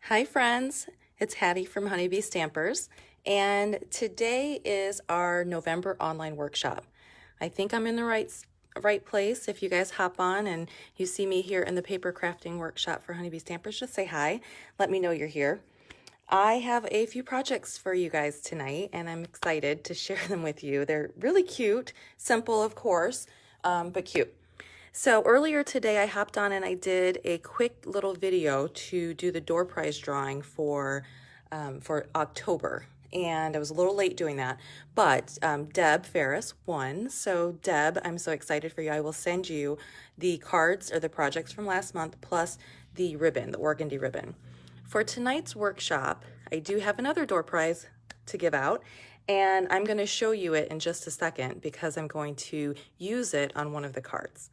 Hi friends, it's Hattie from Honeybee Stampers, and today is our November online workshop. I think I'm in the right place. If you guys hop on and you see me here in the paper crafting workshop for Honeybee Stampers, just say hi. Let me know you're here. I have a few projects for you guys tonight, and I'm excited to share them with you. They're really cute, simple of course, but cute. So earlier today I hopped on and I did a quick little video to do the door prize drawing for October. And I was a little late doing that, but Deb Ferris won. So Deb, I'm so excited for you. I will send you the cards or the projects from last month plus the ribbon, the organdy ribbon. For tonight's workshop, I do have another door prize to give out, and I'm going to show you it in just a second because I'm going to use it on one of the cards.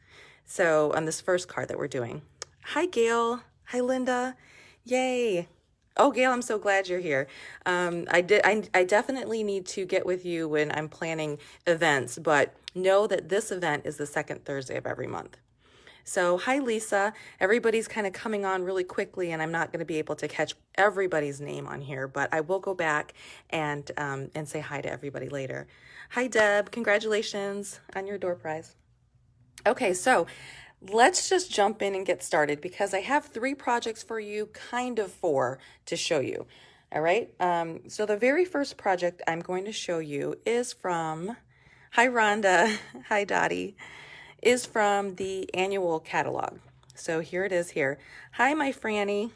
So on this first card that we're doing. Hi, Gail. Hi, Linda. Yay. Oh, Gail, I'm so glad you're here. I definitely need to get with you when I'm planning events, but know that this event is the second Thursday of every month. So hi, Lisa. Everybody's kind of coming on really quickly, and I'm not going to be able to catch everybody's name on here, but I will go back and say hi to everybody later. Hi, Deb. Congratulations on your door prize. Okay, so let's just jump in and get started because I have 3 projects for you, kind of 4 to show you. All right, so the very first project I'm going to show you is from, hi Rhonda, hi Dottie, is from the annual catalog. So here it is here. Hi, my Franny.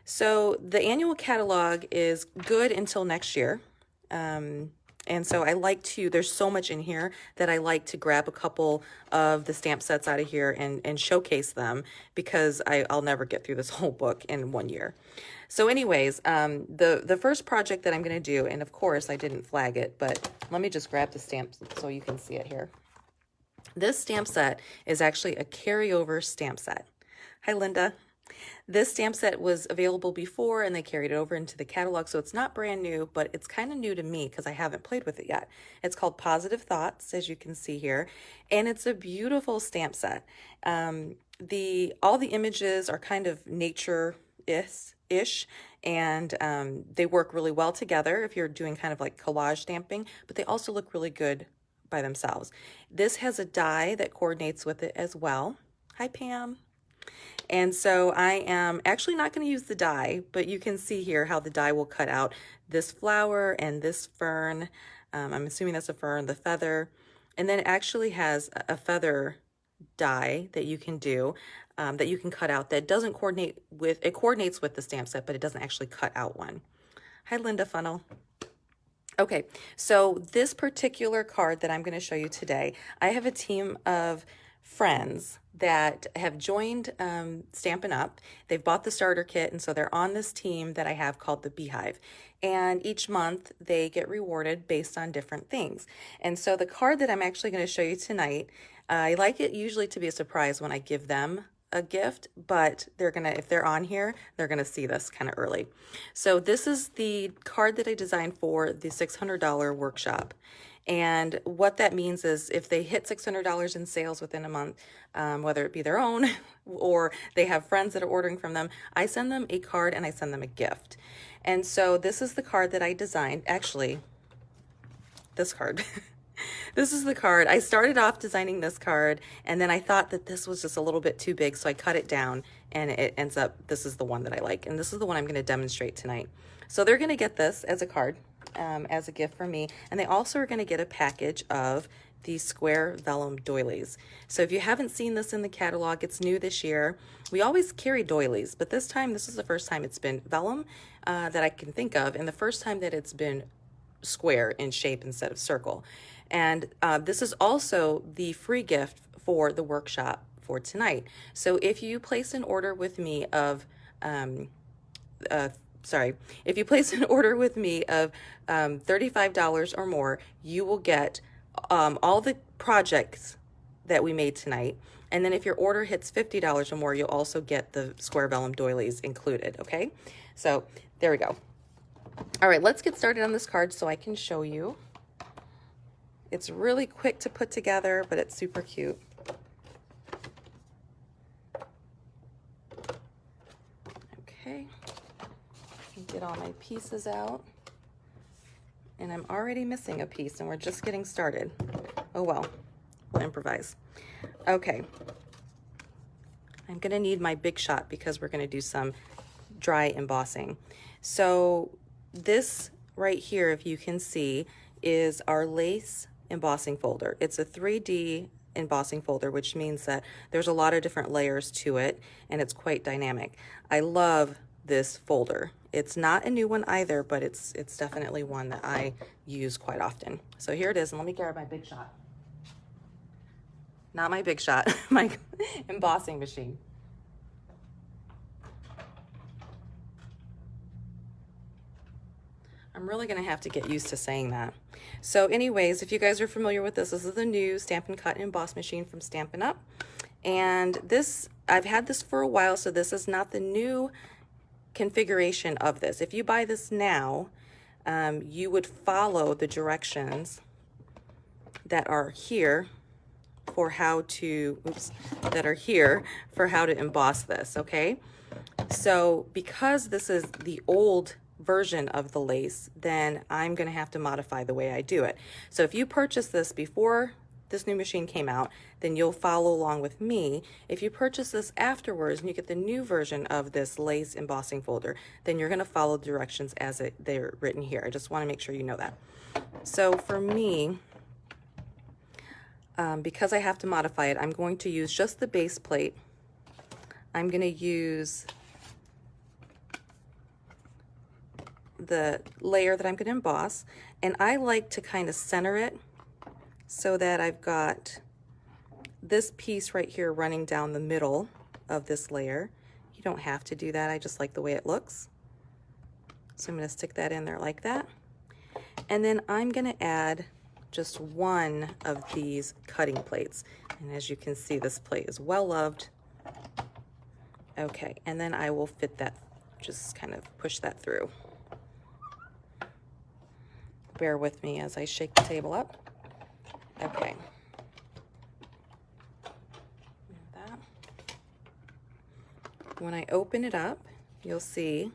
So the annual catalog is good until next year. And so I like to, there's so much in here that I like to grab a couple of the stamp sets out of here and showcase them because I'll never get through this whole book in 1 year. So anyways, the first project that I'm going to do, and of course I didn't flag it, but let me just grab the stamp so you can see it here. This stamp set is actually a carryover stamp set. Hi, Linda. This stamp set was available before and they carried it over into the catalog, so it's not brand new, but it's kind of new to me because I haven't played with it yet. It's called Positive Thoughts, as you can see here, and it's a beautiful stamp set. All the images are kind of nature-ish, and they work really well together if you're doing kind of like collage stamping, but they also look really good by themselves. This has a die that coordinates with it as well. Hi, Pam. And so I am actually not going to use the die, but you can see here how the die will cut out this flower and this fern. I'm assuming that's a fern, the feather, and then it actually has a feather die that you can do, that you can cut out that doesn't coordinate with, it coordinates with the stamp set, but it doesn't actually cut out one. Hi, Linda Funnel. Okay, so this particular card that I'm going to show you today, I have a team of friends that have joined Stampin' Up. They've bought the starter kit, and so they're on this team that I have called the Beehive. And each month they get rewarded based on different things. And so the card that I'm actually going to show you tonight, I like it usually to be a surprise when I give them a gift, but they're gonna, if they're on here, they're gonna see this kind of early. So this is the card that I designed for the $600 workshop. And what that means is if they hit $600 in sales within a month, whether it be their own or they have friends that are ordering from them, I send them a card and I send them a gift. And so this is the card that I designed, actually, this card. This is the card. I started off designing this card, and then I thought that this was just a little bit too big, so I cut it down, and it ends up, this is the one that I like, and this is the one I'm going to demonstrate tonight. So they're going to get this as a card, as a gift from me, and they also are going to get a package of the square vellum doilies. So if you haven't seen this in the catalog, it's new this year. We always carry doilies, but this time, this is the first time it's been vellum that I can think of, and the first time that it's been square in shape instead of circle. And this is also the free gift for the workshop for tonight. So if you place an order with me of, if you place an order with me of $35 or more, you will get all the projects that we made tonight. And then if your order hits $50 or more, you'll also get the square vellum doilies included, okay? So there we go. All right, let's get started on this card so I can show you. It's really quick to put together, but it's super cute. Okay. Get all my pieces out. And I'm already missing a piece and we're just getting started. Oh well, we'll improvise. Okay. I'm gonna need my big shot because we're gonna do some dry embossing. So this right here, if you can see, is our lace embossing folder. It's a 3D embossing folder, which means that there's a lot of different layers to it and it's quite dynamic. I love this folder. It's not a new one either, but it's definitely one that I use quite often. So here it is, and let me grab my big shot. Not my big shot, my embossing machine. I'm really gonna have to get used to saying that. So anyways, if you guys are familiar with this, this is the new Stampin' Cut and Emboss machine from Stampin' Up. And this, I've had this for a while, so this is not the new configuration of this. If you buy this now, you would follow the directions that are here for how to, that are here for how to emboss this, okay? So because this is the old version of the lace, then I'm gonna have to modify the way I do it. So if you purchase this before this new machine came out, then you'll follow along with me. If you purchase this afterwards and you get the new version of this lace embossing folder, then you're gonna follow the directions as they're written here. I just wanna make sure you know that. So for me, because I have to modify it, I'm going to use just the base plate. I'm gonna use the layer that I'm gonna emboss, and I like to kind of center it so that I've got this piece right here running down the middle of this layer. You don't have to do that, I just like the way it looks. So I'm gonna stick that in there like that. And then I'm gonna add just one of these cutting plates. And as you can see, this plate is well loved. Okay, and then I will fit that, just kind of push that through. Bear with me as I shake the table up. Okay. That. When I open it up, you'll see,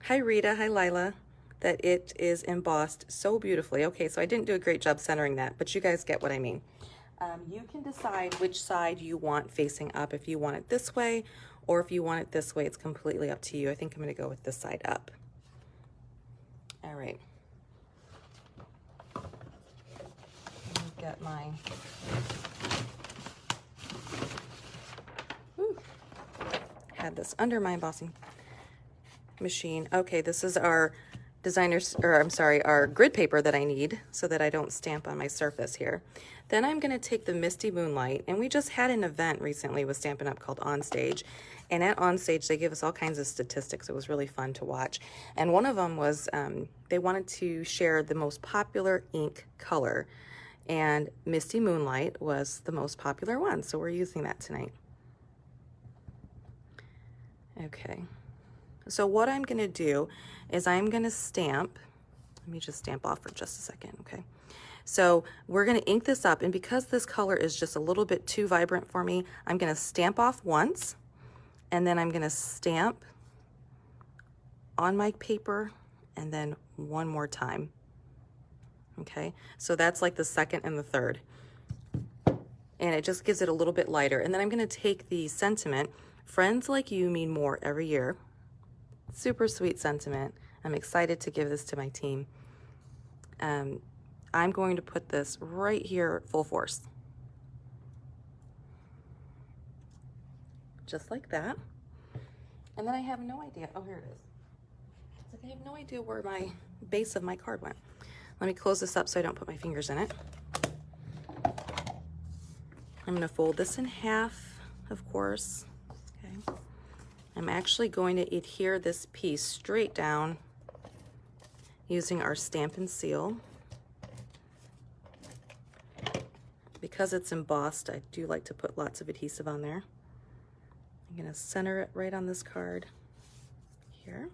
hi Rita, hi Lila, that it is embossed so beautifully. Okay, so I didn't do a great job centering that, but you guys get what I mean. You can decide which side you want facing up, if you want it this way, or if you want it this way, it's completely up to you. I think I'm gonna go with this side up. All right. Get my had this under my embossing machine. Okay, this is our our grid paper that I need so that I don't stamp on my surface here. Then I'm going to take the Misty Moonlight, and we just had an event recently with Stampin' Up called Onstage, and at Onstage they give us all kinds of statistics. It was really fun to watch, and one of them was they wanted to share the most popular ink color, and Misty Moonlight was the most popular one, so we're using that tonight. Okay, so what I'm gonna do is I'm gonna stamp, let me just stamp off for just a second, okay? So we're gonna ink this up, and because this color is just a little bit too vibrant for me, I'm gonna stamp off once, and then I'm gonna stamp on my paper, and then one more time. Okay, so that's like the second and the third. And it just gives it a little bit lighter. And then I'm gonna take the sentiment, friends like you mean more every year. Super sweet sentiment. I'm excited to give this to my team. I'm going to put this right here full force. Just like that. And then I have no idea, oh, here it is. It's like I have no idea where my base of my card went. Let me close this up so I don't put my fingers in it. I'm gonna fold this in half, of course. Okay. I'm actually going to adhere this piece straight down using our Stampin' Seal. Because it's embossed, I do like to put lots of adhesive on there. I'm gonna center it right on this card here.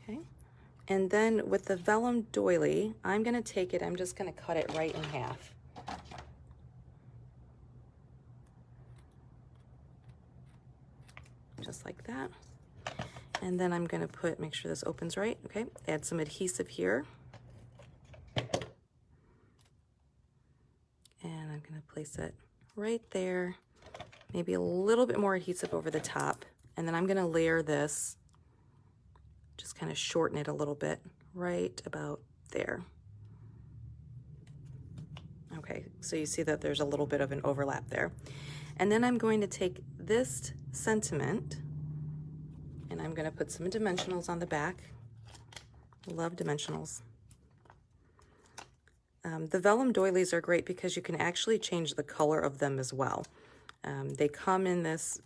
Okay. And then with the vellum doily, I'm gonna take it, I'm just gonna cut it right in half. Just like that. And then I'm gonna make sure this opens right, okay? Add some adhesive here. And I'm gonna place it right there. Maybe a little bit more adhesive over the top. And then I'm gonna layer this, just kind of shorten it a little bit, right about there. Okay, so you see that there's a little bit of an overlap there. And then I'm going to take this sentiment and I'm gonna put some dimensionals on the back. Love dimensionals. The vellum doilies are great because you can actually change the color of them as well. They come in this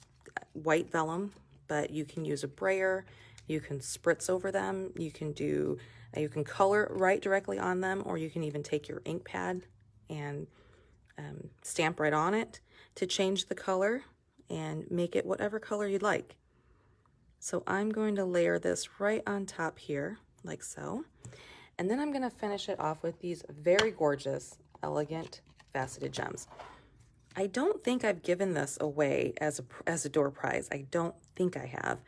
white vellum, but you can use a brayer, you can spritz over them, you can color right directly on them, or you can even take your ink pad and stamp right on it to change the color and make it whatever color you'd like. So I'm going to layer this right on top here, like so. And then I'm gonna finish it off with these very gorgeous, elegant, faceted gems. I don't think I've given this away as a door prize. I don't think I have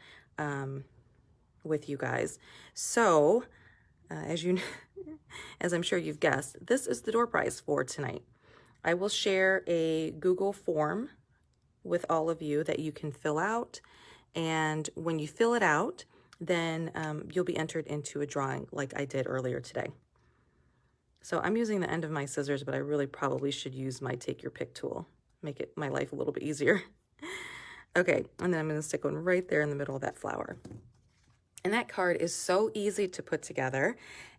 with you guys. So, as I'm sure you've guessed, this is the door prize for tonight. I will share a Google form with all of you that you can fill out. And when you fill it out, then you'll be entered into a drawing like I did earlier today. So I'm using the end of my scissors, but I really probably should use my take your pick tool. Make my life a little bit easier. Okay, and then I'm gonna stick one right there in the middle of that flower. And that card is so easy to put together,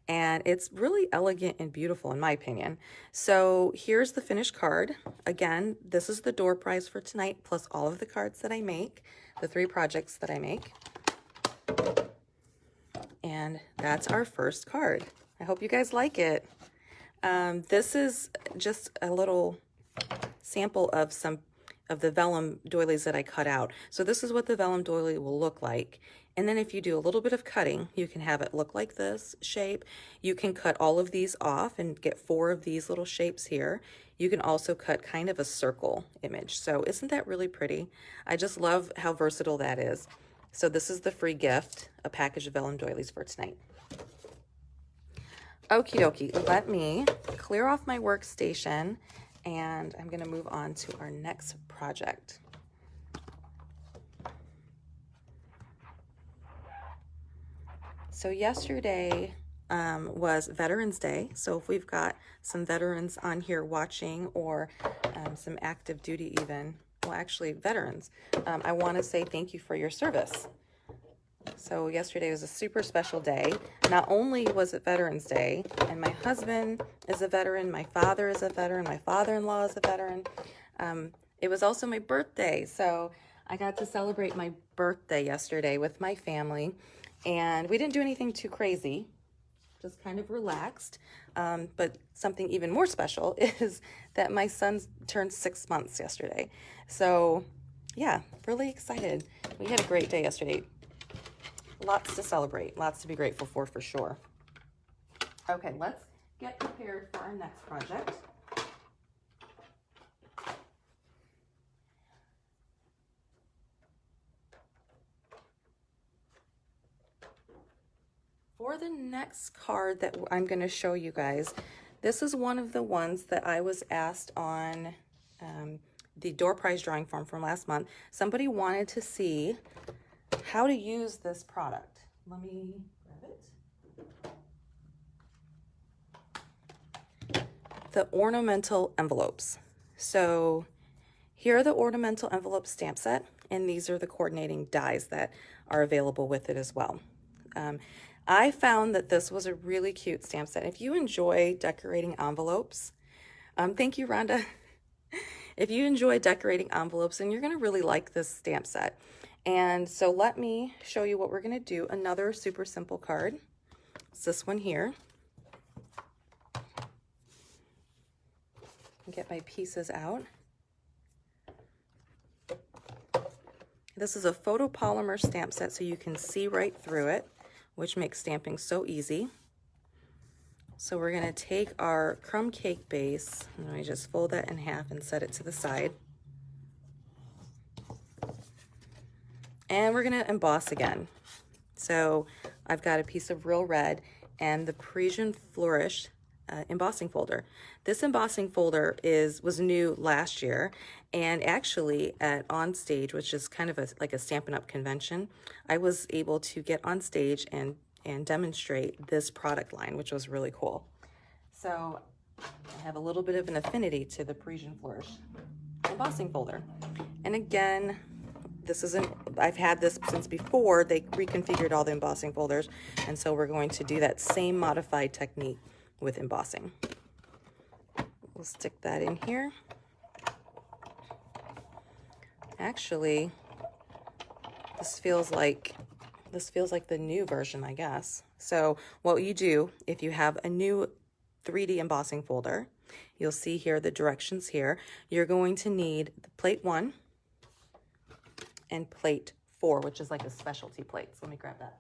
and it's really elegant and beautiful in my opinion. So here's the finished card. Again, this is the door prize for tonight, plus all of the cards that I make, the 3 projects that I make. And that's our first card. I hope you guys like it. This is just a little sample of some of the vellum doilies that I cut out. So this is what the vellum doily will look like. And then if you do a little bit of cutting, you can have it look like this shape. You can cut all of these off and get 4 of these little shapes here. You can also cut kind of a circle image. So isn't that really pretty? I just love how versatile that is. So this is the free gift, a package of vellum doilies for tonight. Okie dokie, let me clear off my workstation and I'm gonna move on to our next project. So yesterday was Veterans Day. So if we've got some veterans on here watching or some active duty even, well, actually veterans, I want to say thank you for your service. So yesterday was a super special day. Not only was it Veterans Day, and my husband is a veteran, my father is a veteran, my father-in-law is a veteran. It was also my birthday. So I got to celebrate my birthday yesterday with my family, and we didn't do anything too crazy, just kind of relaxed. But something even more special is that my son turned 6 months yesterday. So yeah, really excited. We had a great day yesterday. Lots to celebrate, lots to be grateful for sure. Okay, let's get prepared for our next project. For the next card that I'm going to show you guys, this is one of the ones that I was asked on the door prize drawing form from last month. Somebody wanted to see how to use this product. Let me grab it. The ornamental envelopes. So here are the ornamental envelope stamp set, and these are the coordinating dies that are available with it as well. I found that this was a really cute stamp set. If you enjoy decorating envelopes, thank you, Rhonda. If you enjoy decorating envelopes, then you're gonna really like this stamp set. And so let me show you what we're gonna do. Another super simple card. It's this one here. Get my pieces out. This is a photopolymer stamp set, so you can see right through it, which makes stamping so easy. So we're gonna take our crumb cake base, and I just fold that in half and set it to the side. And we're gonna emboss again. So I've got a piece of real red and the Parisian Flourish embossing folder. This embossing folder was new last year, and actually at On Stage, which is kind of like a Stampin' Up! Convention, I was able to get on stage and demonstrate this product line, which was really cool. So I have a little bit of an affinity to the Parisian Flourish embossing folder. And again, I've had this since before they reconfigured all the embossing folders, and so we're going to do that same modified technique with embossing. We'll stick that in here. Actually, this feels like the new version, I guess. So what you do, if you have a new 3D embossing folder, you'll see here the directions here. You're going to need the plate 1 and plate 4, which is like a specialty plate. So let me grab that.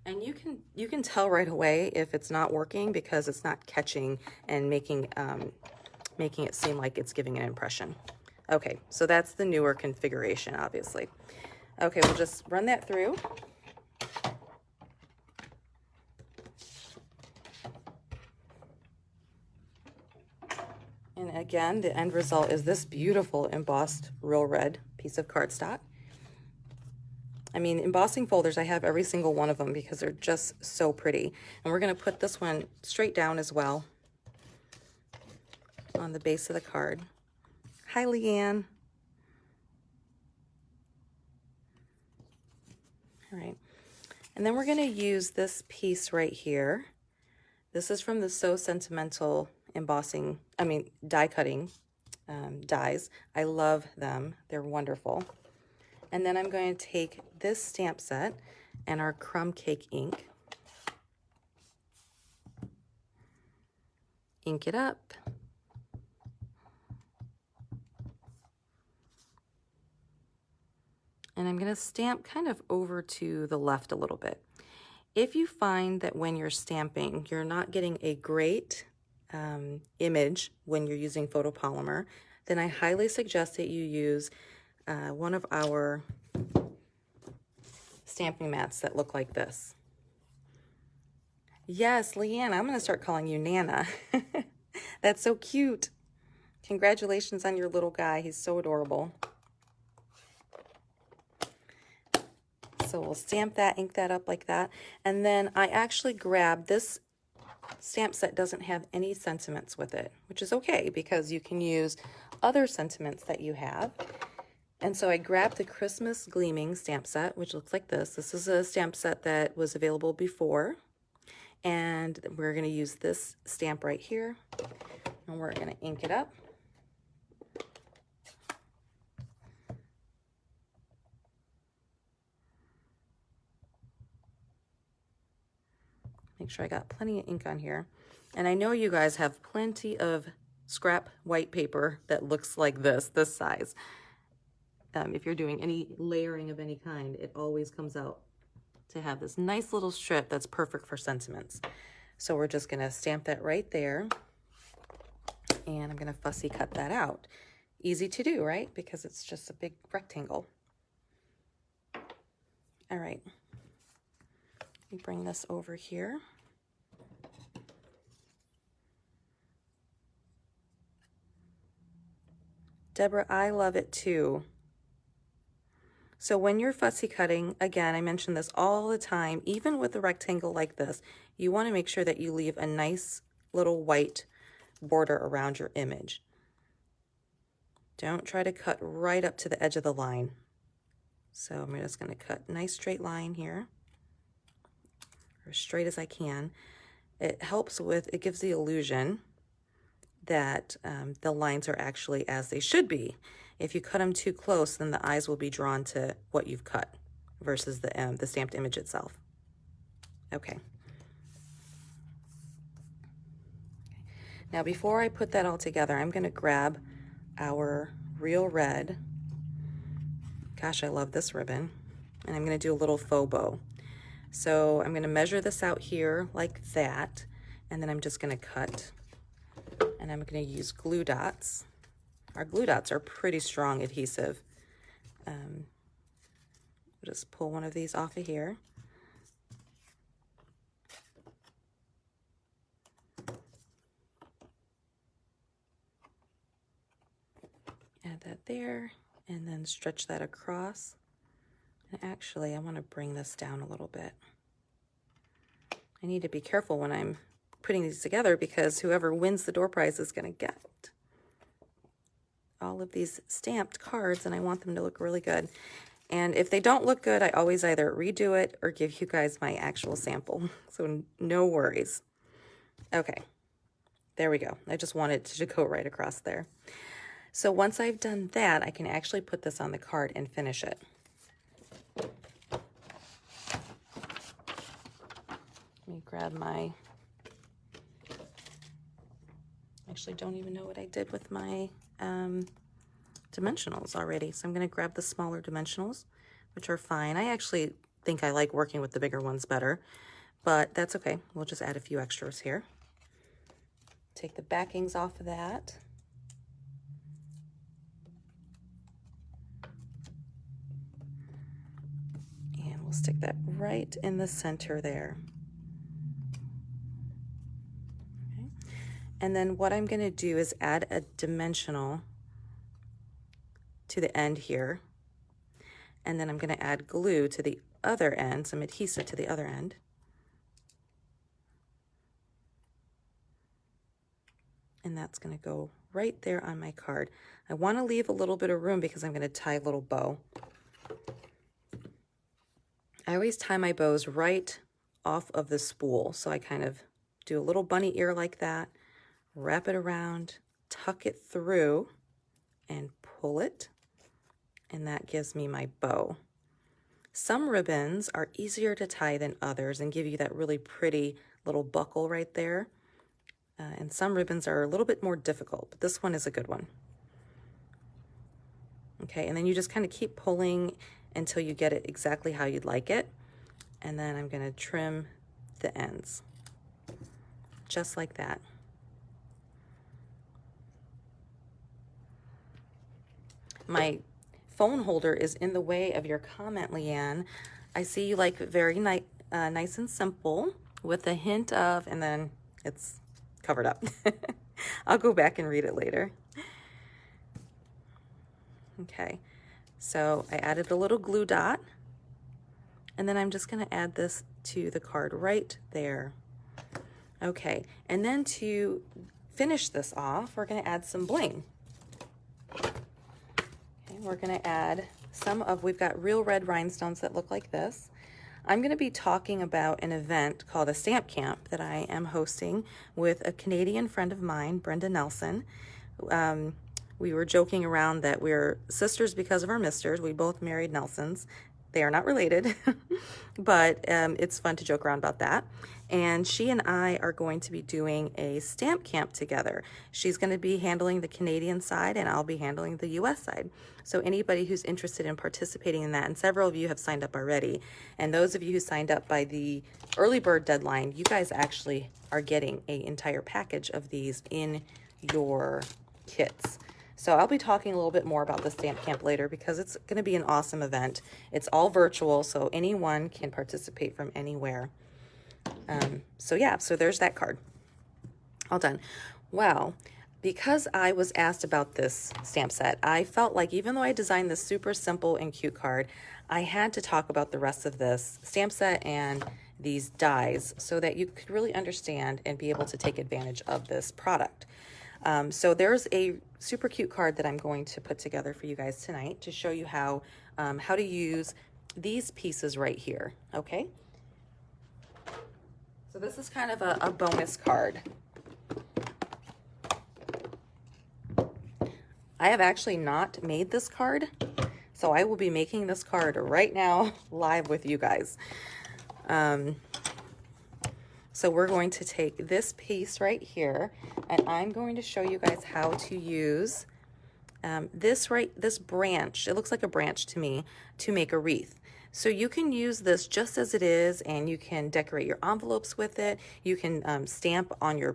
And you can tell right away if it's not working because it's not catching and making it seem like it's giving an impression. Okay, so that's the newer configuration, obviously. Okay, we'll just run that through. And again, the end result is this beautiful embossed real red piece of cardstock. I mean, embossing folders, I have every single one of them because they're just so pretty. And we're going to put this one straight down as well on the base of the card. Hi, Leanne. All right. And then we're going to use this piece right here. This is from the So Sentimental die cutting dies. I love them. They're wonderful. And then I'm going to take this stamp set and our crumb cake ink, ink it up, and I'm going to stamp kind of over to the left a little bit. If you find that when you're stamping, you're not getting a great image when you're using photopolymer, then I highly suggest that you use one of our stamping mats that look like this. Yes, Leanne, I'm going to start calling you Nana. That's so cute. Congratulations on your little guy. He's so adorable. So we'll stamp that, ink that up like that. And then I actually grabbed this stamp set, doesn't have any sentiments with it, which is okay because you can use other sentiments that you have. And so I grabbed the Christmas Gleaming stamp set, which looks like this. This is a stamp set that was available before. And we're going to use this stamp right here. And we're going to ink it up. Make sure I got plenty of ink on here. And I know you guys have plenty of scrap white paper that looks like this size. If you're doing any layering of any kind, it always comes out to have this nice little strip that's perfect for sentiments. So we're just going to stamp that right there. And I'm going to fussy cut that out. Easy to do, right? Because it's just a big rectangle. All right. Let me bring this over here. Deborah, I love it too. So when you're fussy cutting, again, I mention this all the time, even with a rectangle like this, you want to make sure that you leave a nice little white border around your image. Don't try to cut right up to the edge of the line. So I'm just going to cut a nice straight line here, or as straight as I can. It helps with, it gives the illusion that the lines are actually as they should be. If you cut them too close, then the eyes will be drawn to what you've cut versus the stamped image itself. Okay. Now before I put that all together, I'm going to grab our real red. Gosh, I love this ribbon. And I'm going to do a little faux bow. So I'm going to measure this out here like that, and then I'm just going to cut. And I'm going to use glue dots our glue dots are pretty strong adhesive. Just pull one of these off of here. Add that there, and then stretch that across. And actually, I want to bring this down a little bit. I need to be careful when I'm putting these together because whoever wins the door prize is going to get all of these stamped cards, and I want them to look really good. And if they don't look good, I always either redo it or give you guys my actual sample. So no worries. Okay, there we go. I just wanted to go right across there. So once I've done that, I can actually put this on the card and finish it. Let me grab my, actually don't even know what I did with my dimensionals already. So I'm going to grab the smaller dimensionals, which are fine. I actually think I like working with the bigger ones better, but that's okay. We'll just add a few extras here. Take the backings off of that. And we'll stick that right in the center there. Okay. And then what I'm going to do is add a dimensional to the end here, and then I'm going to add glue to the other end, some adhesive to the other end. And that's going to go right there on my card. I want to leave a little bit of room because I'm going to tie a little bow. I always tie my bows right off of the spool, so I kind of do a little bunny ear like that, wrap it around, tuck it through, and pull it. And that gives me my bow. Some ribbons are easier to tie than others and give you that really pretty little buckle right there. And some ribbons are a little bit more difficult, but this one is a good one. Okay, and then you just kind of keep pulling until you get it exactly how you'd like it. And then I'm going to trim the ends, just like that. My phone holder is in the way of your comment, Leanne. I see you like it very nice and simple with a hint of, and then it's covered up. I'll go back and read it later. Okay, so I added a little glue dot, and then I'm just going to add this to the card right there. Okay, and then to finish this off, we're going to add some bling. We're going to add some of, we've got real red rhinestones that look like this. I'm going to be talking about an event called a stamp camp that I am hosting with a Canadian friend of mine, Brenda Nelson. We were joking around that we're sisters because of our misters. We both married Nelsons. They are not related, but it's fun to joke around about that. And she and I are going to be doing a stamp camp together. She's going to be handling the Canadian side, and I'll be handling the US side. So anybody who's interested in participating in that, and several of you have signed up already, and those of you who signed up by the early bird deadline, you guys actually are getting an entire package of these in your kits. So I'll be talking a little bit more about the stamp camp later because it's going to be an awesome event. It's all virtual, so anyone can participate from anywhere. So yeah, so there's that card. All done. Well, because I was asked about this stamp set, I felt like even though I designed this super simple and cute card, I had to talk about the rest of this stamp set and these dies so that you could really understand and be able to take advantage of this product. So there's a super cute card that I'm going to put together for you guys tonight to show you how to use these pieces right here, okay? So this is kind of a bonus card. I have actually not made this card, so I will be making this card right now live with you guys. So we're going to take this piece right here, and I'm going to show you guys how to use this branch, it looks like a branch to me, to make a wreath. So you can use this just as it is, and you can decorate your envelopes with it. You can stamp on your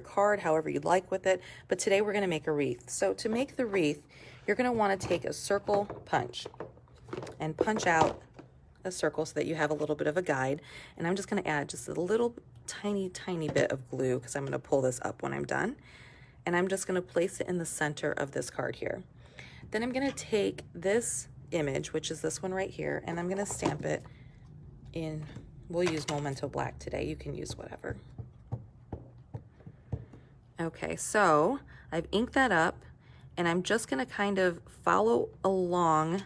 card however you'd like with it. But today we're going to make a wreath. So to make the wreath, you're going to want to take a circle punch and punch out a circle so that you have a little bit of a guide. And I'm just going to add just a little tiny bit of glue, because I'm going to pull this up when I'm done. And I'm just going to place it in the center of this card here. Then I'm going to take this image, which is this one right here, and I'm going to stamp it in, we'll use Memento Black today. You can use whatever. Okay, so I've inked that up, and I'm just going to kind of follow along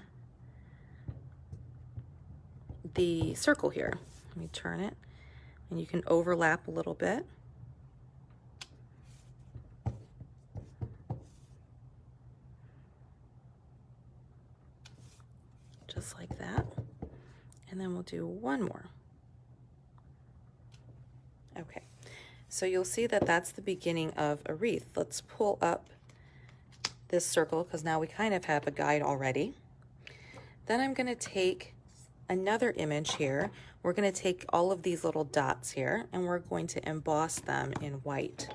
the circle here. Let me turn it, and you can overlap a little bit. Just like that. And then we'll do one more. Okay, so you'll see that that's the beginning of a wreath. Let's pull up this circle, because now we kind of have a guide already. Then I'm going to take another image here. We're going to take all of these little dots here, and we're going to emboss them in white.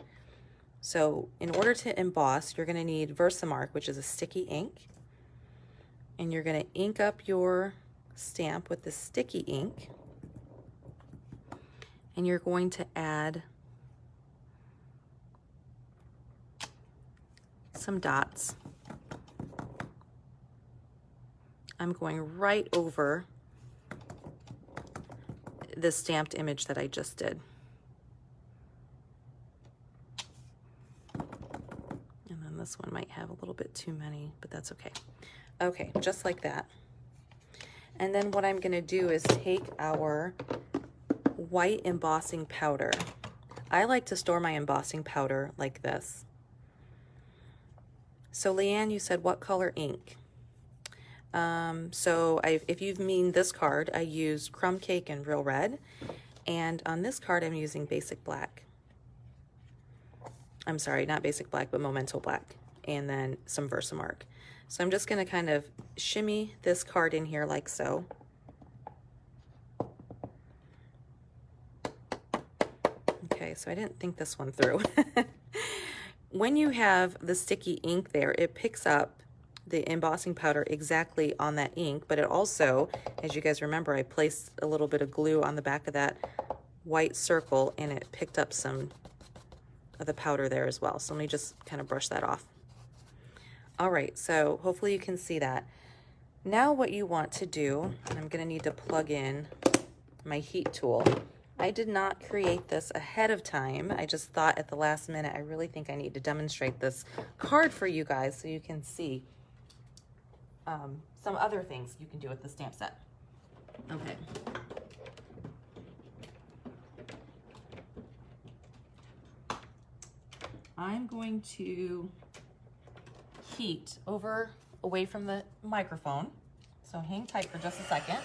So in order to emboss, you're going to need Versamark, which is a sticky ink. And you're going to ink up your stamp with the sticky ink. And you're going to add some dots. I'm going right over the stamped image that I just did. And then this one might have a little bit too many, but that's okay. Okay, just like that. And then what I'm going to do is take our white embossing powder. I like to store my embossing powder like this. So Leanne, you said what color ink? If you mean this card, I use Crumb Cake and Real Red. And on this card, I'm using Basic Black. I'm sorry, not Basic Black, but Memento Black. And then some Versamark. So I'm just going to kind of shimmy this card in here like so. Okay, so I didn't think this one through. When you have the sticky ink there, it picks up the embossing powder exactly on that ink, but it also, as you guys remember, I placed a little bit of glue on the back of that white circle, and it picked up some of the powder there as well. So let me just kind of brush that off. All right, so hopefully you can see that. Now what you want to do, I'm going to need to plug in my heat tool. I did not create this ahead of time. I just thought at the last minute, I really think I need to demonstrate this card for you guys so you can see some other things you can do with the stamp set. Okay. I'm going to heat away from the microphone. So hang tight for just a second.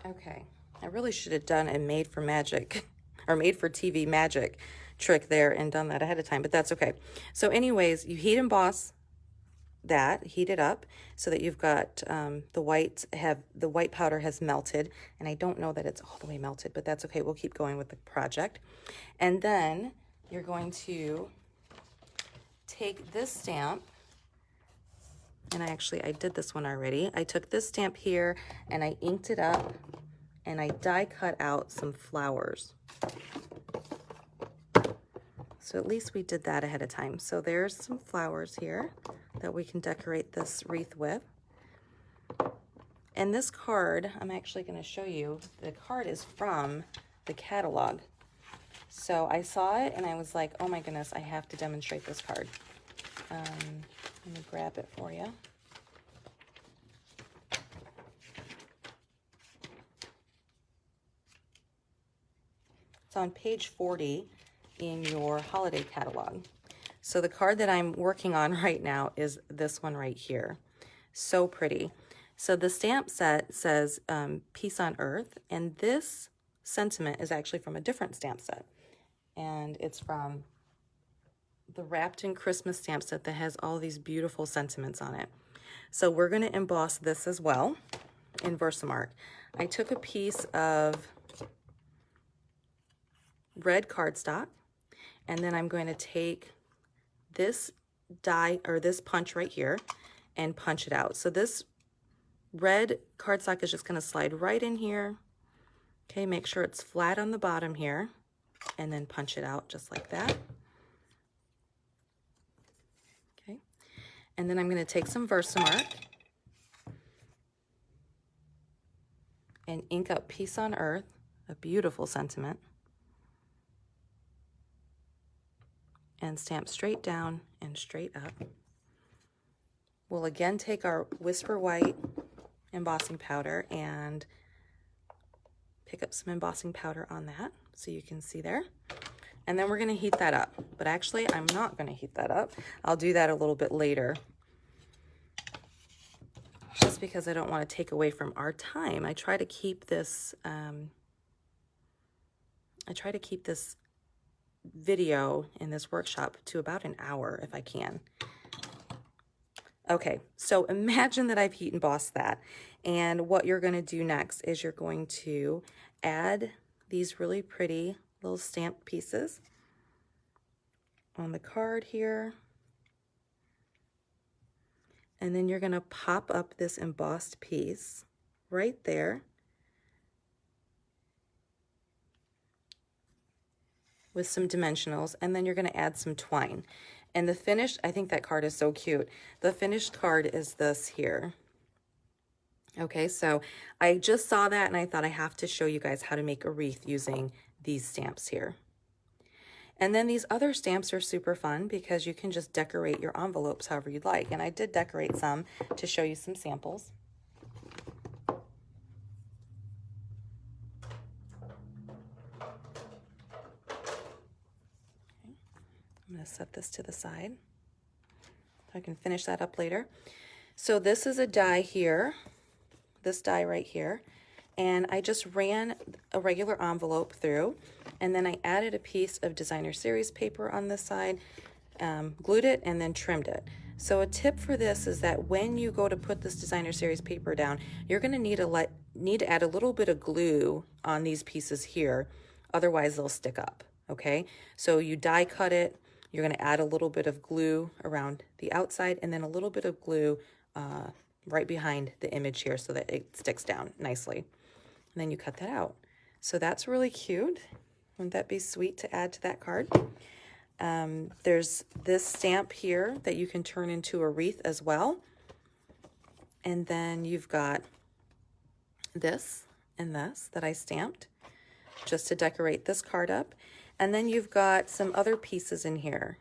Okay, I really should have done a made for magic or made for TV magic trick there and done that ahead of time, but that's okay. So anyways, you heat emboss that, heat it up so that you've got the white powder has melted, and I don't know that it's all the way melted, but that's okay. We'll keep going with the project. And then you're going to take this stamp, and I did this one already. I took this stamp here and I inked it up and I die cut out some flowers. So at least we did that ahead of time. So there's some flowers here that we can decorate this wreath with. And this card, I'm actually going to show you, the card is from the catalog. So I saw it and I was like, oh my goodness, I have to demonstrate this card. Let me grab it for you. It's on page 40 in your holiday catalog. So the card that I'm working on right now is this one right here. So pretty. So the stamp set says Peace on Earth, and this sentiment is actually from a different stamp set. And it's from the Wrapped in Christmas stamp set that has all these beautiful sentiments on it. So we're going to emboss this as well in Versamark. I took a piece of red cardstock, and then I'm going to take this die or this punch right here and punch it out. So this red cardstock is just going to slide right in here. Okay, make sure it's flat on the bottom here, and then punch it out just like that. Okay, and then I'm going to take some Versamark and ink up Peace on Earth, a beautiful sentiment, and stamp straight down and straight up. We'll again take our Whisper White embossing powder and pick up some embossing powder on that so you can see there. And then we're going to heat that up. But actually, I'm not going to heat that up. I'll do that a little bit later, just because I don't want to take away from our time. I try to keep this video in this workshop to about an hour if I can. Okay, so imagine that I've heat embossed that, and what you're going to do next is you're going to add these really pretty little stamp pieces on the card here, and then you're going to pop up this embossed piece right there with some dimensionals, and then you're going to add some twine. And the finished, I think that card is so cute. The finished card is this here. Okay, so I just saw that and I thought I have to show you guys how to make a wreath using these stamps here. And then these other stamps are super fun because you can just decorate your envelopes however you'd like. And I did decorate some to show you some samples. I'm going to set this to the side so I can finish that up later. So this is a die here, this die right here, and I just ran a regular envelope through, and then I added a piece of designer series paper on this side, glued it, and then trimmed it. So a tip for this is that when you go to put this designer series paper down, you're going to need to add a little bit of glue on these pieces here, otherwise they'll stick up. Okay, so you die cut it. You're going to add a little bit of glue around the outside and then a little bit of glue right behind the image here so that it sticks down nicely. And then you cut that out. So that's really cute. Wouldn't that be sweet to add to that card? There's this stamp here that you can turn into a wreath as well. And then you've got this and this that I stamped just to decorate this card up. And then you've got some other pieces in here.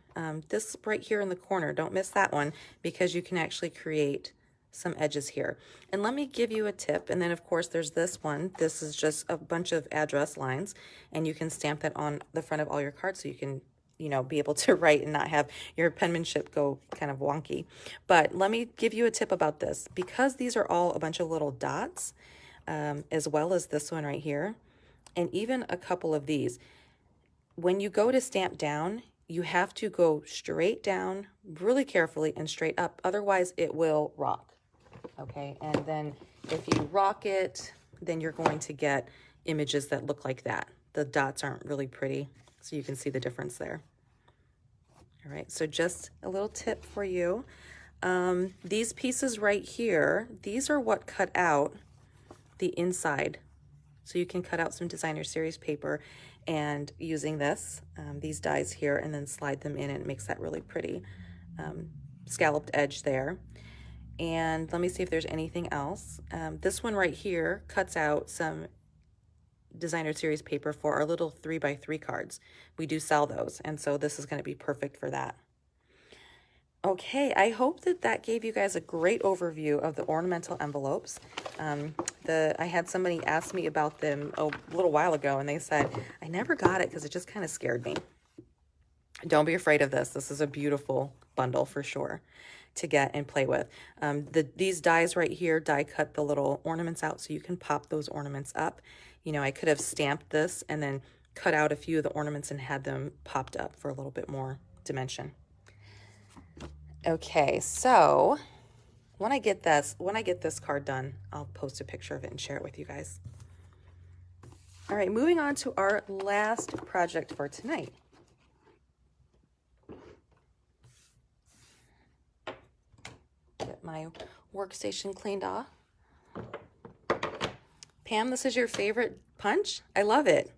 This right here in the corner, don't miss that one because you can actually create some edges here. And let me give you a tip. And then of course there's this one. This is just a bunch of address lines, and you can stamp that on the front of all your cards so you can, you know, be able to write and not have your penmanship go kind of wonky. But let me give you a tip about this. Because these are all a bunch of little dots, as well as this one right here, and even a couple of these, when you go to stamp down, you have to go straight down really carefully and straight up. Otherwise, it will rock. Okay, and then if you rock it, then you're going to get images that look like that. The dots aren't really pretty, so you can see the difference there. All right, so just a little tip for you. These pieces right here, these are what cut out the inside. So you can cut out some designer series paper and using this, these dies here, and then slide them in, and it makes that really pretty scalloped edge there. And let me see if there's anything else. This one right here cuts out some designer series paper for our little 3x3 cards. We do sell those, and so this is going to be perfect for that. Okay, I hope that that gave you guys a great overview of the ornamental envelopes. I had somebody ask me about them a little while ago, and they said, I never got it because it just kind of scared me. Don't be afraid of this. This is a beautiful bundle for sure to get and play with. These dies right here die cut the little ornaments out so you can pop those ornaments up. You know, I could have stamped this and then cut out a few of the ornaments and had them popped up for a little bit more dimension. Okay, so when I get this card done, I'll post a picture of it and share it with you guys. All right, moving on to our last project for tonight. Get my workstation cleaned off. Pam, this is your favorite punch? I love it.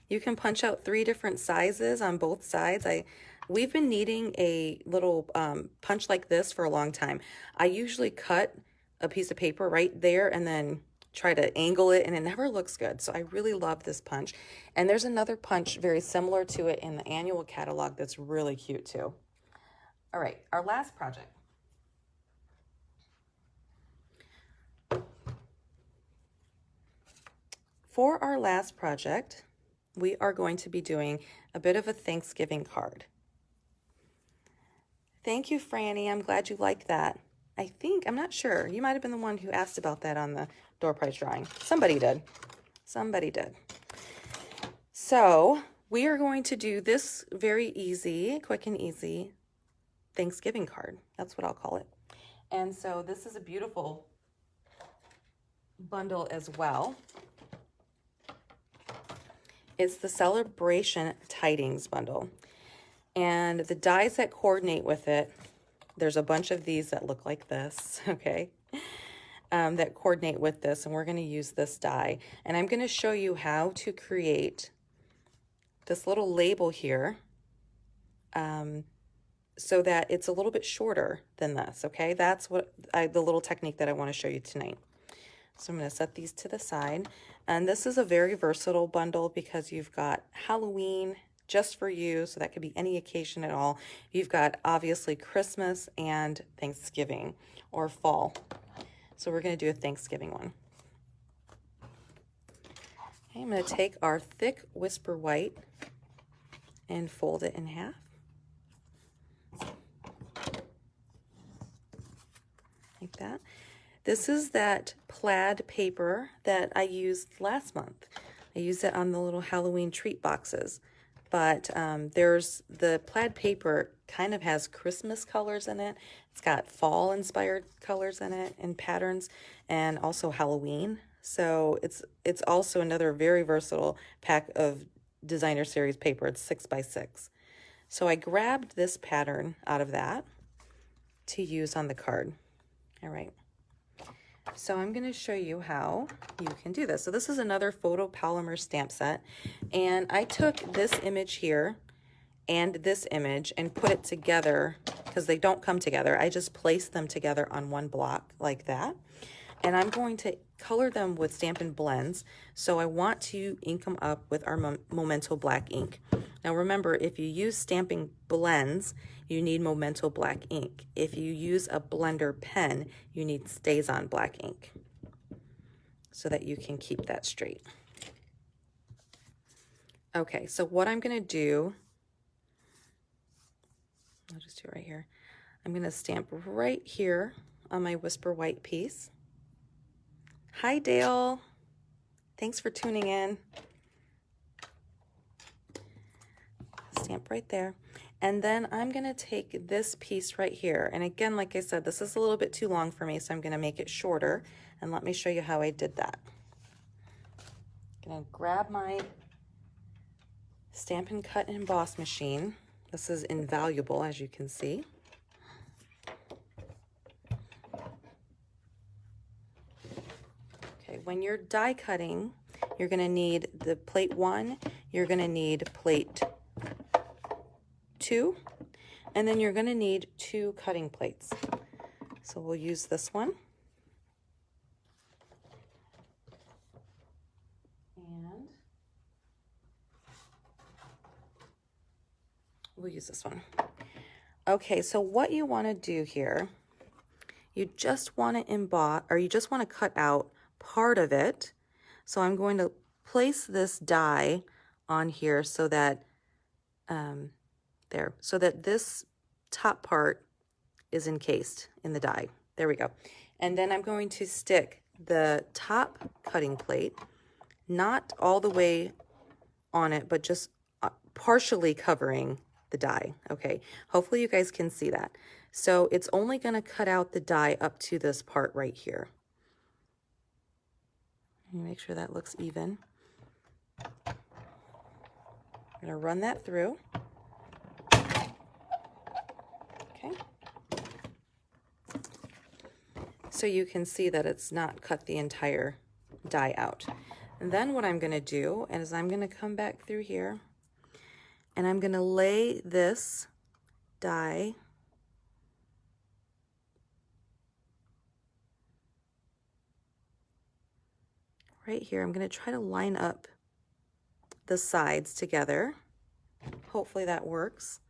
You can punch out 3 different sizes on both sides. We've been needing a little punch like this for a long time. I usually cut a piece of paper right there and then try to angle it, and it never looks good. So I really love this punch. And there's another punch very similar to it in the annual catalog that's really cute too. All right, our last project. For our last project, we are going to be doing a bit of a Thanksgiving card. Thank you, Franny. I'm glad you like that. I'm not sure. You might have been the one who asked about that on the door prize drawing. Somebody did. Somebody did. So we are going to do this very easy, quick and easy Thanksgiving card. That's what I'll call it. And so this is a beautiful bundle as well. It's the Celebration Tidings bundle. And the dies that coordinate with it, there's a bunch of these that look like this, okay, that coordinate with this, and we're going to use this die. And I'm going to show you how to create this little label here so that it's a little bit shorter than this, okay? That's the little technique that I want to show you tonight. So I'm going to set these to the side. And this is a very versatile bundle because you've got Halloween just for you, so that could be any occasion at all. You've got obviously Christmas and Thanksgiving or fall. So we're going to do a Thanksgiving one. Okay, I'm going to take our thick Whisper White and fold it in half. Like that. This is that plaid paper that I used last month. I used it on the little Halloween treat boxes. But there's the plaid paper kind of has Christmas colors in it. It's got fall inspired colors in it and patterns, and also Halloween. So it's also another very versatile pack of designer series paper. It's 6x6. So I grabbed this pattern out of that to use on the card. All right. So I'm going to show you how you can do this. So this is another photopolymer stamp set, and I took this image here and this image and put it together because they don't come together. I just placed them together on one block like that, and I'm going to color them with Stampin' Blends. So I want to ink them up with our Memento Black ink. Now remember, if you use Stampin' Blends, you need Memento Black ink. If you use a blender pen, you need StazOn Black ink so that you can keep that straight. Okay, so what I'm going to do, I'll just do it right here. I'm going to stamp right here on my Whisper White piece. Hi, Dale. Thanks for tuning in. Stamp right there. And then I'm going to take this piece right here. And again, like I said, this is a little bit too long for me, so I'm going to make it shorter. And let me show you how I did that. I'm going to grab my Stampin' Cut and Emboss machine. This is invaluable, as you can see. Okay, when you're die cutting, you're going to need the plate 1, you're going to need plate 2, and then you're going to need 2 cutting plates. So we'll use this one. And we'll use this one. Okay, so what you want to do here, you just want to emboss, or you just want to cut out part of it. So I'm going to place this die on here so that, so that this top part is encased in the die. There we go. And then I'm going to stick the top cutting plate, not all the way on it, but just partially covering the die. Okay, hopefully you guys can see that. So it's only going to cut out the die up to this part right here. Make sure that looks even. I'm going to run that through. Okay. So you can see that it's not cut the entire die out. And then what I'm going to do is I'm going to come back through here and I'm going to lay this die right here. I'm going to try to line up the sides together. Hopefully that works.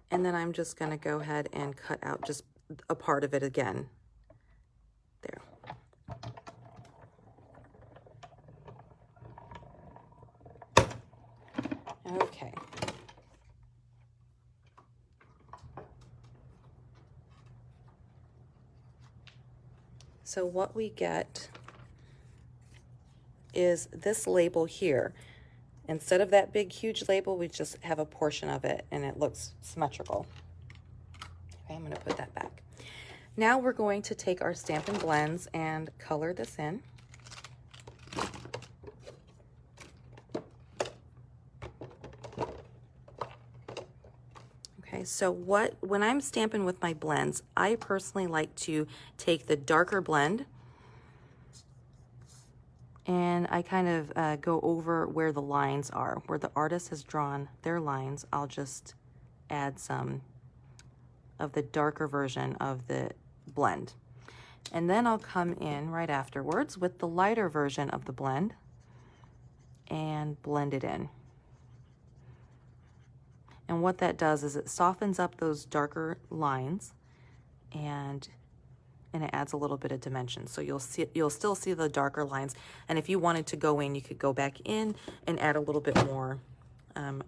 And then I'm just going to go ahead and cut out just a part of it again. There. Okay. So what we get is this label here. Instead of that big, huge label, we just have a portion of it and it looks symmetrical. Okay, I'm going to put that back. Now we're going to take our Stampin' Blends and color this in. Okay, so when I'm stamping with my blends, I personally like to take the darker blend and I kind of go over where the lines are, where the artist has drawn their lines. I'll just add some of the darker version of the blend. And then I'll come in right afterwards with the lighter version of the blend and blend it in. And what that does is it softens up those darker lines and it adds a little bit of dimension. So you'll still see the darker lines. And if you wanted to go in, you could go back in and add a little bit more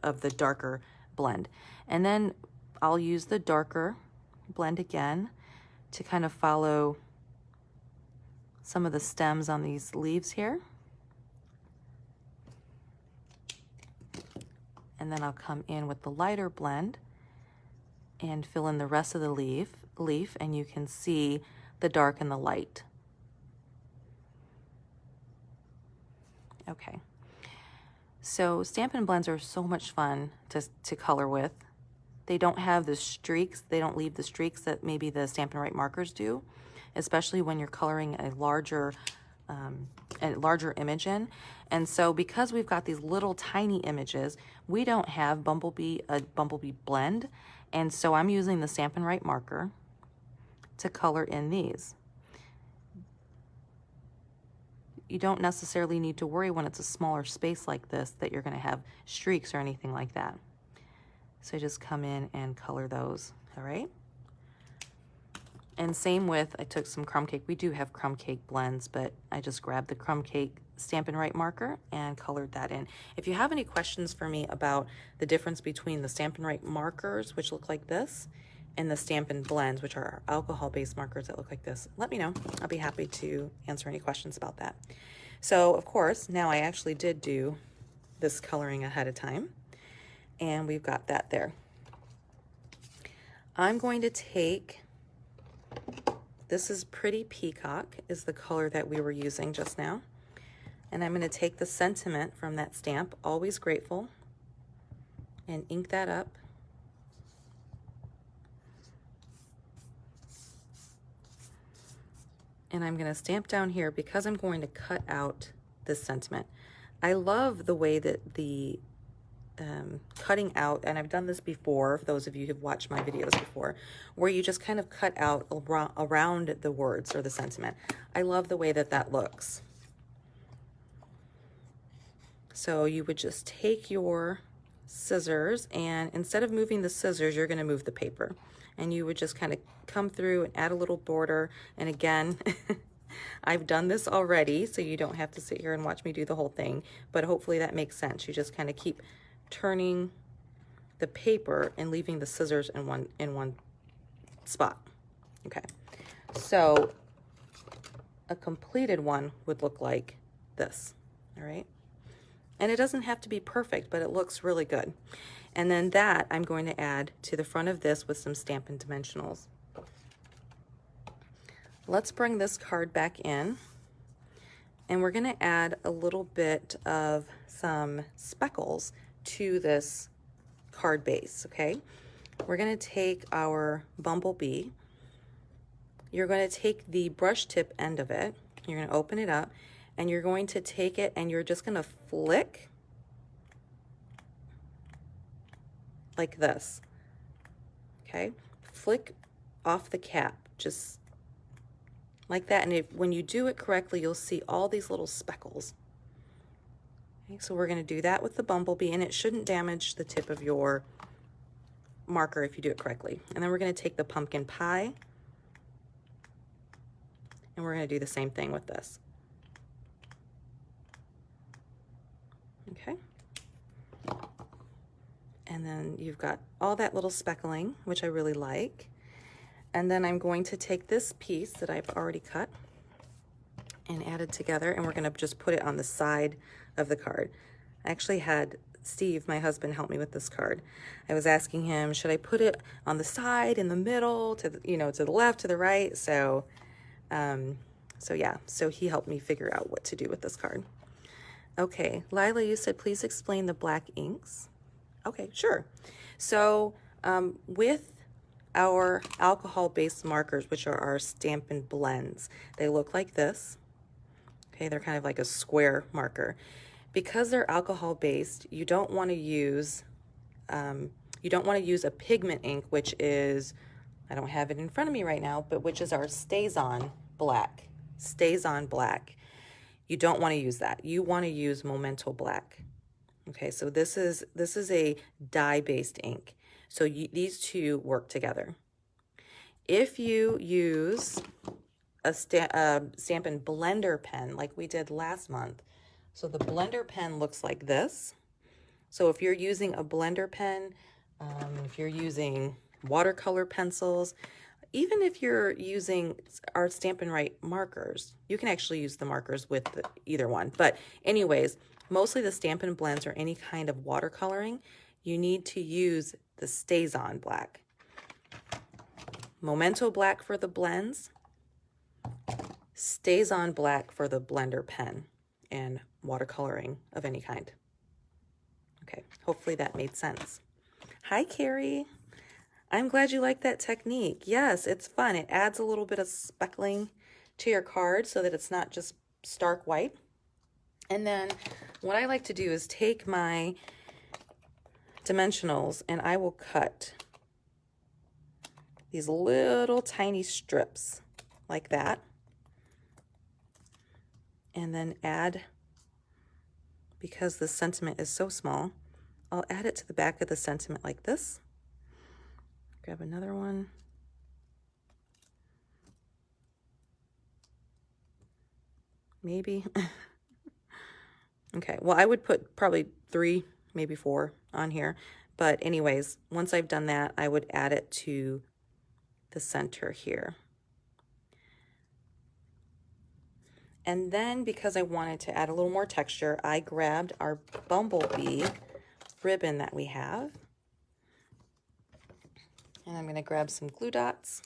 of the darker blend. And then I'll use the darker blend again to kind of follow some of the stems on these leaves here. And then I'll come in with the lighter blend and fill in the rest of the leaf, and you can see the dark and the light. Okay, so Stampin' Blends are so much fun to color with. They don't have the streaks, they don't leave the streaks that maybe the Stampin' Right markers do, especially when you're coloring a larger image in. And so because we've got these little tiny images, we don't have a bumblebee blend. And so I'm using the Stampin' Right marker to color in these. You don't necessarily need to worry when it's a smaller space like this that you're going to have streaks or anything like that. So I just come in and color those, all right? And same with, I took some crumb cake. We do have crumb cake blends, but I just grabbed the crumb cake Stampin' Right marker and colored that in. If you have any questions for me about the difference between the Stampin' Right markers, which look like this, and the Stampin' Blends, which are alcohol-based markers that look like this, let me know. I'll be happy to answer any questions about that. So, of course, now I actually did do this coloring ahead of time, and we've got that there. I'm going to take, this is Pretty Peacock, is the color that we were using just now. And I'm going to take the sentiment from that stamp, Always Grateful, and ink that up. And I'm going to stamp down here because I'm going to cut out this sentiment. I love the way that the cutting out, and I've done this before, for those of you who've watched my videos before, where you just kind of cut out around the words or the sentiment. I love the way that that looks. So you would just take your scissors, and instead of moving the scissors, you're going to move the paper. And you would just kind of come through and add a little border. And again, I've done this already, so you don't have to sit here and watch me do the whole thing, but hopefully that makes sense. You just kind of keep turning the paper and leaving the scissors in one spot. Okay, so a completed one would look like this. All right, and it doesn't have to be perfect, but it looks really good. And then that I'm going to add to the front of this with some Stampin' Dimensionals. Let's bring this card back in, and we're going to add a little bit of some speckles to this card base, okay? We're going to take our bumblebee. You're going to take the brush tip end of it, you're going to open it up, and you're going to take it and you're just going to flick like this, okay? Flick off the cap, just like that. And when you do it correctly, you'll see all these little speckles. Okay, so we're going to do that with the bumblebee, and it shouldn't damage the tip of your marker if you do it correctly. And then we're going to take the pumpkin pie, and we're going to do the same thing with this. Okay. And then you've got all that little speckling, which I really like. And then I'm going to take this piece that I've already cut and added together, and we're going to just put it on the side of the card. I actually had Steve, my husband, help me with this card. I was asking him, should I put it on the side, in the middle, to the, to the left, to the right? So so he helped me figure out what to do with this card. Okay, Lila, you said please explain the black inks. Okay, sure. So with our alcohol-based markers, which are our Stampin' Blends, they look like this. Okay, they're kind of like a square marker. Because they're alcohol-based, you don't want to use a pigment ink, which is, I don't have it in front of me right now, but which is our Stays-On Black. Stays-On Black. You don't want to use that. You want to use Memento Black. Okay, so this is a dye-based ink. So these two work together. If you use a Stampin' Blender pen like we did last month, so the blender pen looks like this. So if you're using a blender pen, if you're using watercolor pencils, even if you're using our Stampin' Right markers, you can actually use the markers with either one. But anyways, mostly the Stampin' Blends or any kind of watercoloring, you need to use the Stays-On Black. Memento Black for the blends, Stays-On Black for the blender pen and watercoloring of any kind. Okay, hopefully that made sense. Hi, Carrie. I'm glad you like that technique. Yes, it's fun. It adds a little bit of speckling to your card so that it's not just stark white. And then what I like to do is take my dimensionals and I will cut these little tiny strips like that. And then add, because the sentiment is so small, I'll add it to the back of the sentiment like this. Grab another one. Maybe. Okay, well, I would put probably 3, maybe 4 on here. But anyways, once I've done that, I would add it to the center here. And then because I wanted to add a little more texture, I grabbed our bumblebee ribbon that we have. And I'm going to grab some glue dots.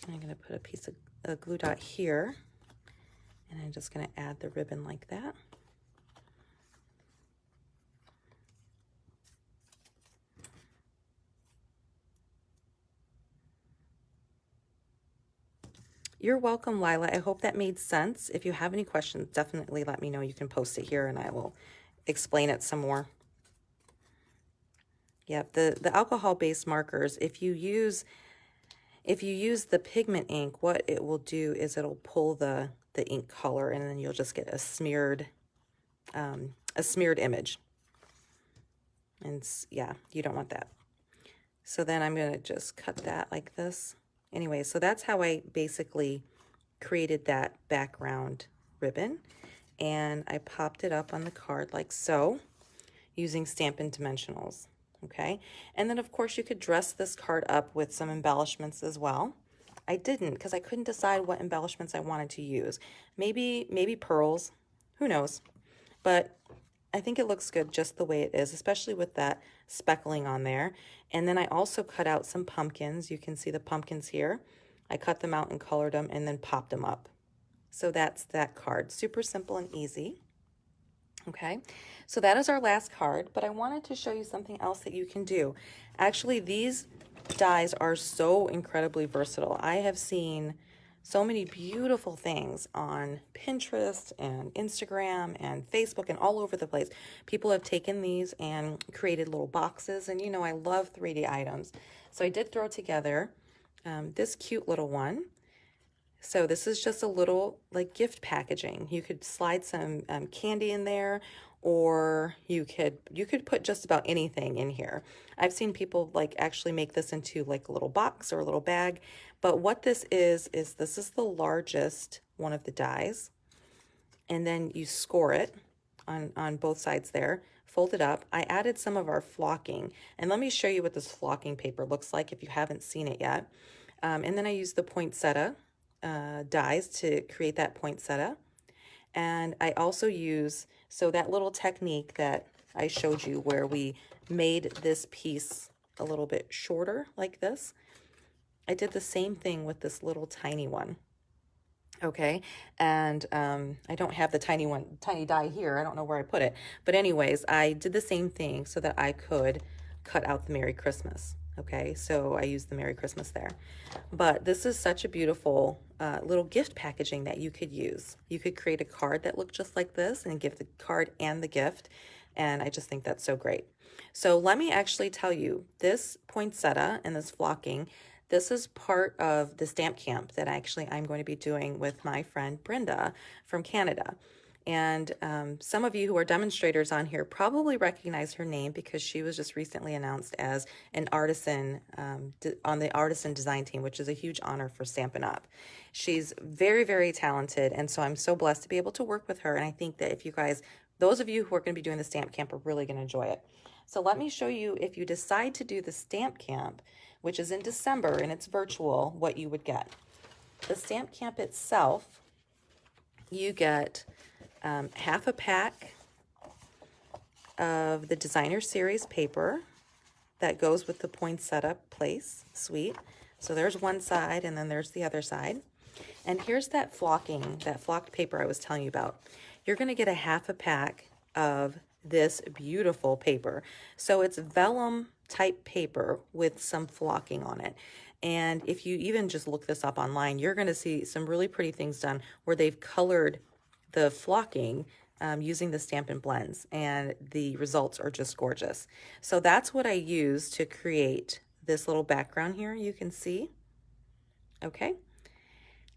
I'm going to put a piece of a glue dot here. And I'm just going to add the ribbon like that. You're welcome, Lila. I hope that made sense. If you have any questions, definitely let me know. You can post it here and I will explain it some more. Yep, the alcohol-based markers, if you use the pigment ink, what it will do is it'll pull the ink color and then you'll just get a smeared image. And yeah, you don't want that. So then I'm going to just cut that like this. Anyway, so that's how I basically created that background ribbon. And I popped it up on the card like so, using Stampin' Dimensionals. Okay, and then of course you could dress this card up with some embellishments as well. I didn't because I couldn't decide what embellishments I wanted to use. Maybe pearls, who knows? But I think it looks good just the way it is, especially with that speckling on there. And then I also cut out some pumpkins. You can see the pumpkins here. I cut them out and colored them and then popped them up. So that's that card. Super simple and easy. Okay, so that is our last card, but I wanted to show you something else that you can do. Actually, these dies are so incredibly versatile. I have seen so many beautiful things on Pinterest and Instagram and Facebook and all over the place. People have taken these and created little boxes, and you know I love 3D items. So I did throw together this cute little one. So this is just a little like gift packaging. You could slide some candy in there, or you could put just about anything in here. I've seen people like actually make this into like a little box or a little bag. But what this is this is the largest one of the dies. And then you score it on both sides there, fold it up. I added some of our flocking. And let me show you what this flocking paper looks like if you haven't seen it yet. And then I used the poinsettia dies to create that poinsettia. And I also use, so that little technique that I showed you where we made this piece a little bit shorter like this, I did the same thing with this little tiny one. Okay, and I don't have the tiny die here. I don't know where I put it. But anyways, I did the same thing so that I could cut out the Merry Christmas. Okay, so I used the Merry Christmas there. But this is such a beautiful little gift packaging that you could use. You could create a card that looked just like this and give the card and the gift. And I just think that's so great. So let me actually tell you, this poinsettia and this flocking, this is part of the stamp camp that I'm going to be doing with my friend Brenda from Canada. And some of you who are demonstrators on here probably recognize her name because she was just recently announced as an artisan on the artisan design team, which is a huge honor for Stampin' Up. She's very, very talented. And so I'm so blessed to be able to work with her. And I think that if you guys, those of you who are going to be doing the stamp camp are really going to enjoy it. So let me show you, if you decide to do the stamp camp, which is in December and it's virtual, what you would get. The stamp camp itself, you get half a pack of the designer series paper that goes with the poinsettia place suite. So there's one side and then there's the other side. And here's that flocked paper I was telling you about. You're going to get a half a pack of this beautiful paper. So it's vellum type paper with some flocking on it. And if you even just look this up online, you're going to see some really pretty things done where they've colored the flocking using the Stampin' Blends, and the results are just gorgeous. So that's what I use to create this little background here, you can see. Okay.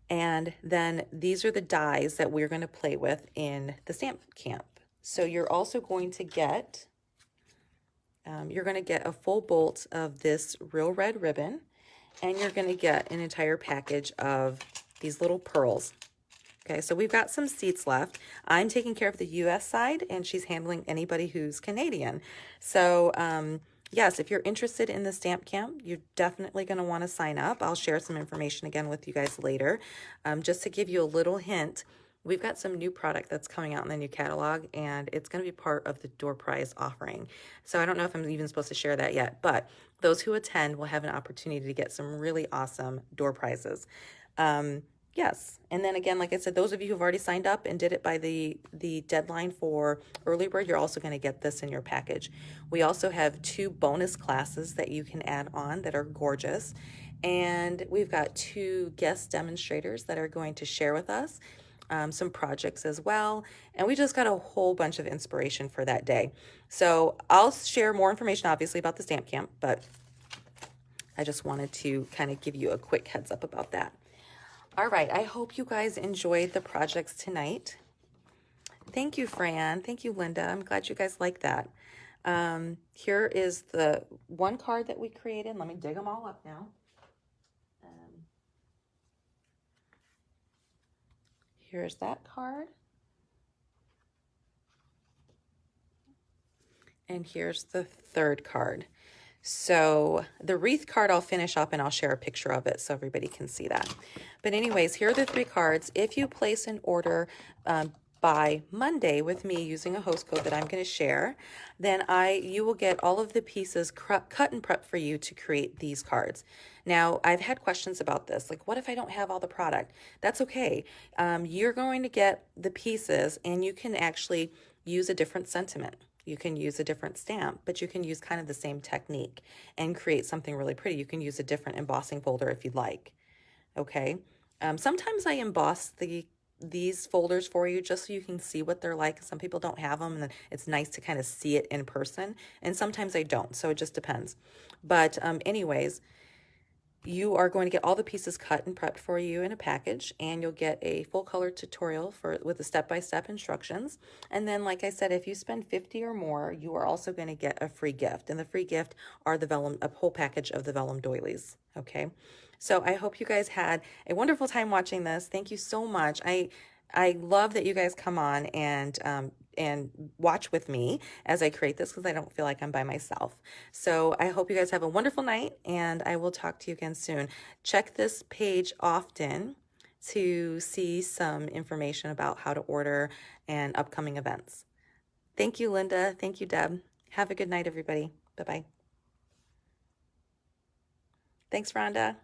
And then these are the dies that we're going to play with in the stamp camp. So you're also going to get, a full bolt of this real red ribbon, and you're going to get an entire package of these little pearls. Okay, so we've got some seats left. I'm taking care of the US side, and she's handling anybody who's Canadian. So yes, if you're interested in the stamp camp, you're definitely going to want to sign up. I'll share some information again with you guys later. Just to give you a little hint, we've got some new product that's coming out in the new catalog, and it's going to be part of the door prize offering. So I don't know if I'm even supposed to share that yet, but those who attend will have an opportunity to get some really awesome door prizes. Yes, and then again, like I said, those of you who've already signed up and did it by the deadline for early bird, you're also going to get this in your package. We also have 2 bonus classes that you can add on that are gorgeous. And we've got 2 guest demonstrators that are going to share with us some projects as well. And we just got a whole bunch of inspiration for that day. So I'll share more information, obviously, about the stamp camp, but I just wanted to kind of give you a quick heads up about that. All right, I hope you guys enjoyed the projects tonight. Thank you, Fran. Thank you, Linda. I'm glad you guys like that. Here is the one card that we created. Let me dig them all up now. Here's that card. And here's the third card. So the wreath card I'll finish up and I'll share a picture of it so everybody can see that. But anyways, here are the 3 cards. If you place an order by Monday with me using a host code that I'm going to share, then you will get all of the pieces cut and prepped for you to create these cards. Now, I've had questions about this, like what if I don't have all the product? That's okay. You're going to get the pieces and you can actually use a different sentiment. You can use a different stamp, but you can use kind of the same technique and create something really pretty. You can use a different embossing folder if you'd like. Okay. Sometimes I emboss these folders for you just so you can see what they're like. Some people don't have them, and it's nice to kind of see it in person. And sometimes I don't, so it just depends. But anyways, you are going to get all the pieces cut and prepped for you in a package, and you'll get a full color tutorial with the step-by-step instructions. And then, like I said, if you spend $50 or more, you are also going to get a free gift. And the free gift are the vellum, a whole package of the vellum doilies. Okay. So I hope you guys had a wonderful time watching this. Thank you so much. I love that you guys come on and watch with me as I create this, because I don't feel like I'm by myself. So I hope you guys have a wonderful night, and I will talk to you again soon. Check this page often to see some information about how to order and upcoming events. Thank you, Linda. Thank you, Deb. Have a good night, everybody. Bye-bye. Thanks, Rhonda.